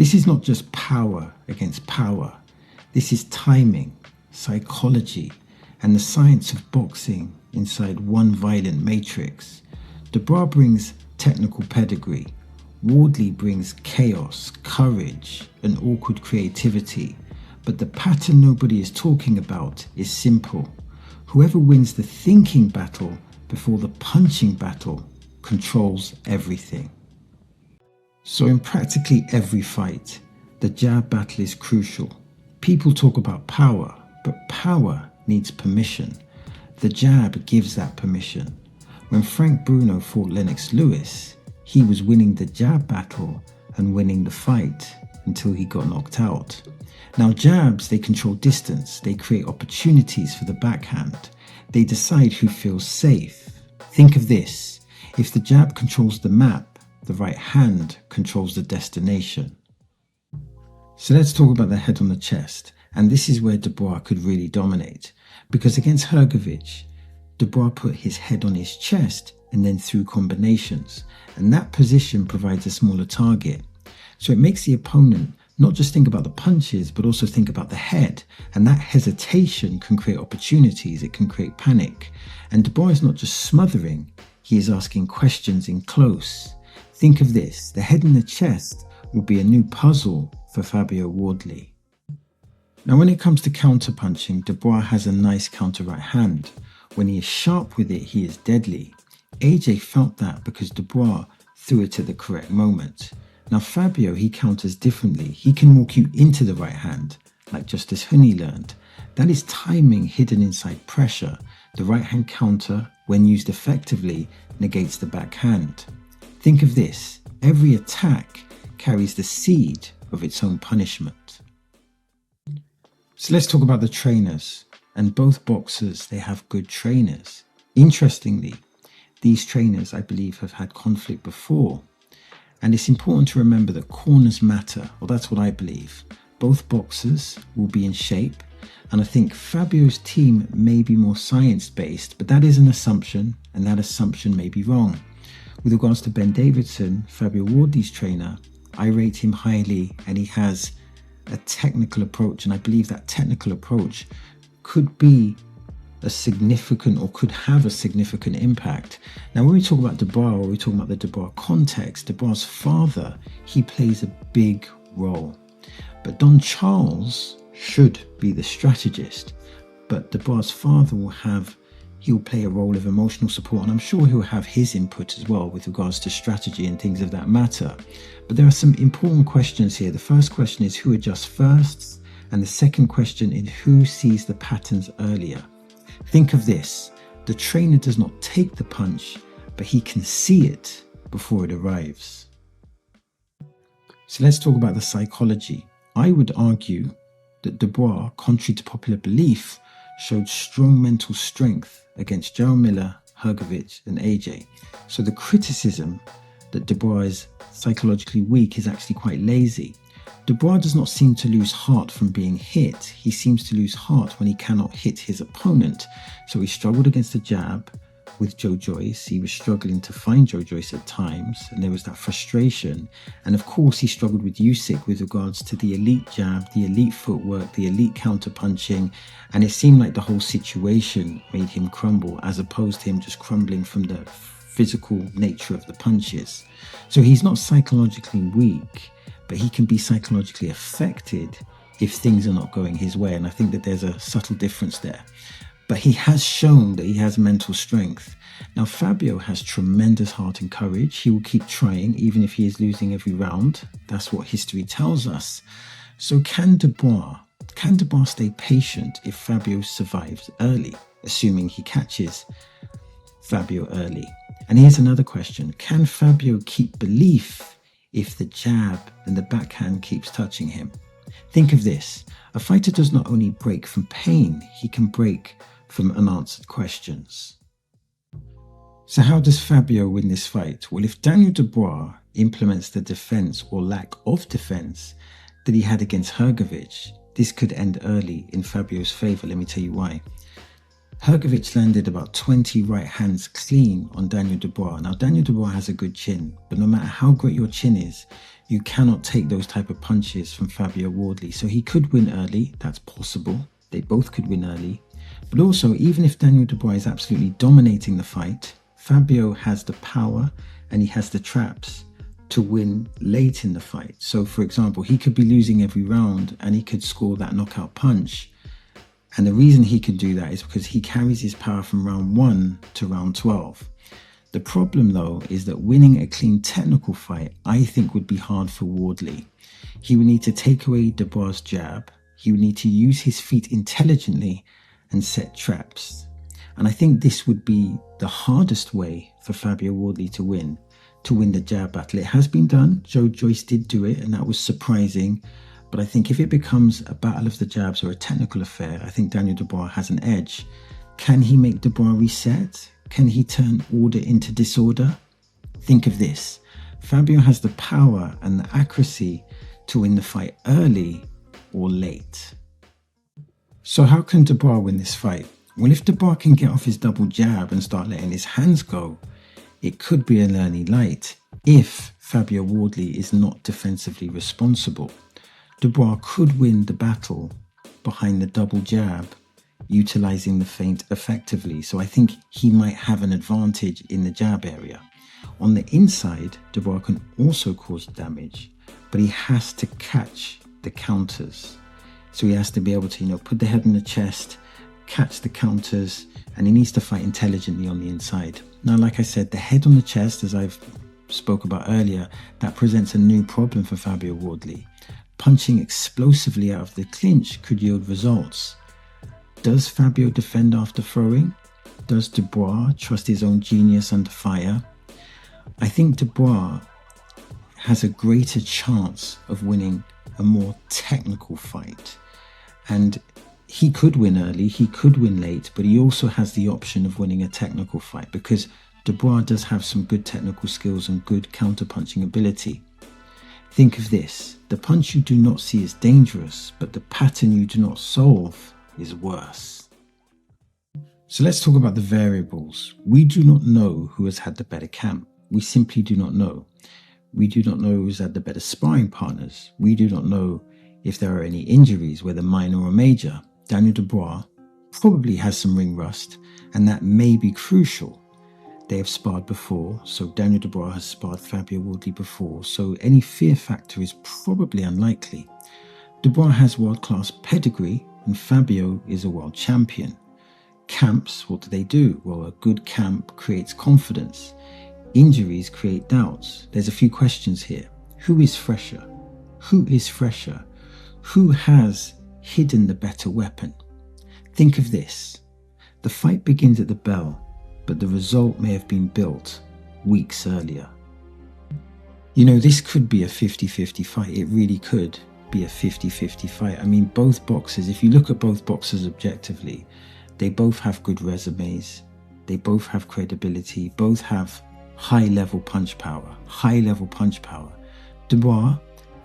This is not just power against power. This is timing, psychology, and the science of boxing inside one violent matrix. Dubois brings technical pedigree. Wardley brings chaos, courage, and awkward creativity. But the pattern nobody is talking about is simple. Whoever wins the thinking battle before the punching battle controls everything. So in practically every fight, the jab battle is crucial. People talk about power, but power needs permission. The jab gives that permission. When Frank Bruno fought Lennox Lewis, he was winning the jab battle and winning the fight until he got knocked out. Now jabs, they control distance, they create opportunities for the backhand, they decide who feels safe. Think of this, if the jab controls the map, the right hand controls the destination. So let's talk about the head on the chest, and this is where Dubois could really dominate, because against Hrgović, Dubois put his head on his chest and then threw combinations, and that position provides a smaller target. So it makes the opponent not just think about the punches, but also think about the head, and that hesitation can create opportunities, it can create panic. And Dubois is not just smothering, he is asking questions in close. Think of this, the head and the chest will be a new puzzle for Fabio Wardley. Now when it comes to counterpunching, Dubois has a nice counter right hand. When he is sharp with it, he is deadly. AJ felt that because Dubois threw it at the correct moment. Now Fabio, he counters differently. He can walk you into the right hand, like Justice Honey learned. That is timing hidden inside pressure. The right hand counter, when used effectively, negates the backhand. Think of this, every attack carries the seed of its own punishment. So let's talk about the trainers. And both boxers, they have good trainers. Interestingly, these trainers, I believe, have had conflict before. And it's important to remember that corners matter, or that's what I believe. Both boxers will be in shape, and I think Fabio's team may be more science-based, but that is an assumption, and that assumption may be wrong. With regards to Ben Davidson, Fabio Wardley's trainer, I rate him highly, and he has a technical approach, and I believe that technical approach could be a significant or could have a significant impact. Now when we talk about Dubois, or we talk about the Dubois context, Dubois' father, he plays a big role. But Don Charles should be the strategist, but Dubois' father he'll play a role of emotional support, and I'm sure he'll have his input as well with regards to strategy and things of that matter. But there are some important questions here. The first question is who adjusts first, and the second question is who sees the patterns earlier. Think of this, the trainer does not take the punch, but he can see it before it arrives. So let's talk about the psychology. I would argue that Dubois, contrary to popular belief, showed strong mental strength against Jarrell Miller, Hrgović and AJ. So the criticism that Dubois is psychologically weak is actually quite lazy. Dubois does not seem to lose heart from being hit. He seems to lose heart when he cannot hit his opponent. So he struggled against the jab with Joe Joyce. He was struggling to find Joe Joyce at times, and there was that frustration. And of course, he struggled with Usyk with regards to the elite jab, the elite footwork, the elite counterpunching. And it seemed like the whole situation made him crumble, as opposed to him just crumbling from the physical nature of the punches. So he's not psychologically weak, but he can be psychologically affected if things are not going his way. And I think that there's a subtle difference there. But he has shown that he has mental strength. Now, Fabio has tremendous heart and courage. He will keep trying, even if he is losing every round. That's what history tells us. So can Dubois stay patient if Fabio survives early, assuming he catches Fabio early? And here's another question. Can Fabio keep belief if the jab and the backhand keeps touching him? Think of this. A fighter does not only break from pain, he can break from unanswered questions. So how does Fabio win this fight? Well, if Daniel Dubois implements the defense or lack of defense that he had against Hrgović, this could end early in Fabio's favor. Let me tell you why. Hrgović landed about 20 right hands clean on Daniel Dubois. Now, Daniel Dubois has a good chin, but no matter how great your chin is, you cannot take those type of punches from Fabio Wardley. So he could win early, that's possible. They both could win early. But also, even if Daniel Dubois is absolutely dominating the fight, Fabio has the power and he has the traps to win late in the fight. So for example, he could be losing every round and he could score that knockout punch. And the reason he can do that is because he carries his power from round 1 to round 12. The problem though is that winning a clean technical fight, I think, would be hard for Wardley. He would need to take away Dubois' jab. He would need to use his feet intelligently and set traps. And I think this would be the hardest way for Fabio Wardley to win the jab battle. It has been done. Joe Joyce did do it, and that was surprising. But I think if it becomes a battle of the jabs or a technical affair, I think Daniel Dubois has an edge. Can he make Dubois reset? Can he turn order into disorder? Think of this. Fabio has the power and the accuracy to win the fight early or late. So how can Dubois win this fight? Well, if Dubois can get off his double jab and start letting his hands go, it could be an early light if Fabio Wardley is not defensively responsible. Dubois could win the battle behind the double jab, utilizing the feint effectively. So I think he might have an advantage in the jab area. On the inside, Dubois can also cause damage, but he has to catch the counters. So he has to be able to, put the head in the chest, catch the counters, and he needs to fight intelligently on the inside. Now, like I said, the head on the chest, as I've spoke about earlier, that presents a new problem for Fabio Wardley. Punching explosively out of the clinch could yield results. Does Fabio defend after throwing? Does Dubois trust his own genius under fire? I think Dubois has a greater chance of winning a more technical fight. And he could win early, he could win late, but he also has the option of winning a technical fight because Dubois does have some good technical skills and good counterpunching ability. Think of this, the punch you do not see is dangerous, but the pattern you do not solve is worse. So let's talk about the variables. We do not know who has had the better camp. We simply do not know. We do not know who's had the better sparring partners. We do not know if there are any injuries, whether minor or major. Daniel Dubois probably has some ring rust, and that may be crucial. They have sparred before, so Daniel Dubois has sparred Fabio Wardley before, so any fear factor is probably unlikely. Dubois has world-class pedigree, and Fabio is a world champion. Camps, what do? Well, a good camp creates confidence. Injuries create doubts. There's a few questions here. Who is fresher? Who is fresher? Who has hidden the better weapon? Think of this. The fight begins at the bell, but the result may have been built weeks earlier. This could be a 50-50 fight. It really could be a 50-50 fight. I mean, both boxers, if you look at both boxers objectively, they both have good resumes. They both have credibility. Both have high-level punch power. Dubois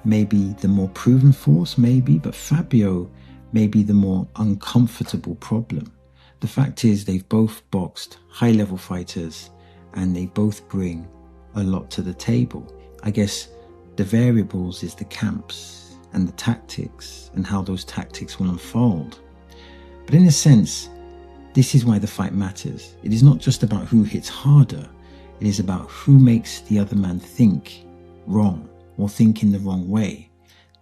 may be the more proven force, maybe, but Fabio may be the more uncomfortable problem. The fact is they've both boxed high-level fighters and they both bring a lot to the table. I guess the variables is the camps and the tactics and how those tactics will unfold. But in a sense, this is why the fight matters. It is not just about who hits harder. It is about who makes the other man think wrong or think in the wrong way.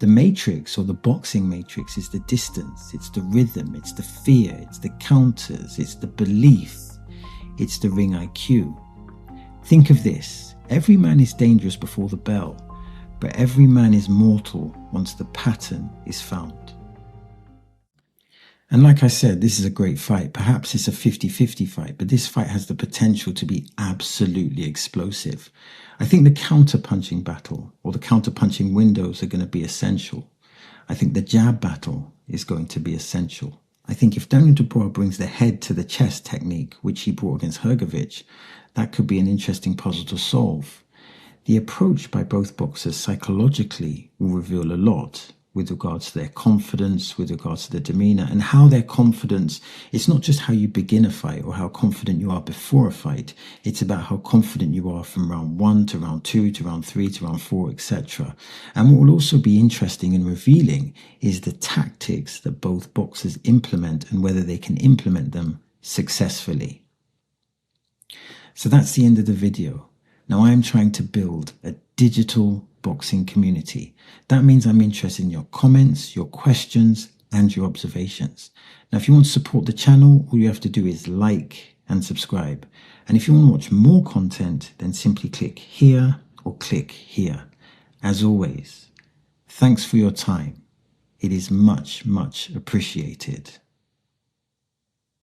The matrix, or the boxing matrix, is the distance, it's the rhythm, it's the fear, it's the counters, it's the belief, it's the ring IQ. Think of this, every man is dangerous before the bell, but every man is mortal once the pattern is found. And like I said, this is a great fight. Perhaps it's a 50-50 fight, but this fight has the potential to be absolutely explosive. I think the counterpunching battle or the counterpunching windows are going to be essential. I think the jab battle is going to be essential. I think if Daniel Dubois brings the head to the chest technique, which he brought against Hrgović, that could be an interesting puzzle to solve. The approach by both boxers psychologically will reveal a lot. with regards to their confidence, with regards to their demeanor, and how their confidence, it's not just how you begin a fight or how confident you are before a fight. It's about how confident you are from round 1 to round 2 to round 3 to round 4, etc. And what will also be interesting and revealing is the tactics that both boxers implement and whether they can implement them successfully. So that's the end of the video. Now I am trying to build a digital boxing community. That means I'm interested in your comments, your questions, and your observations. Now, if you want to support the channel, all you have to do is like and subscribe. And if you want to watch more content, then simply click here or click here. As always, thanks for your time. It is much, much appreciated.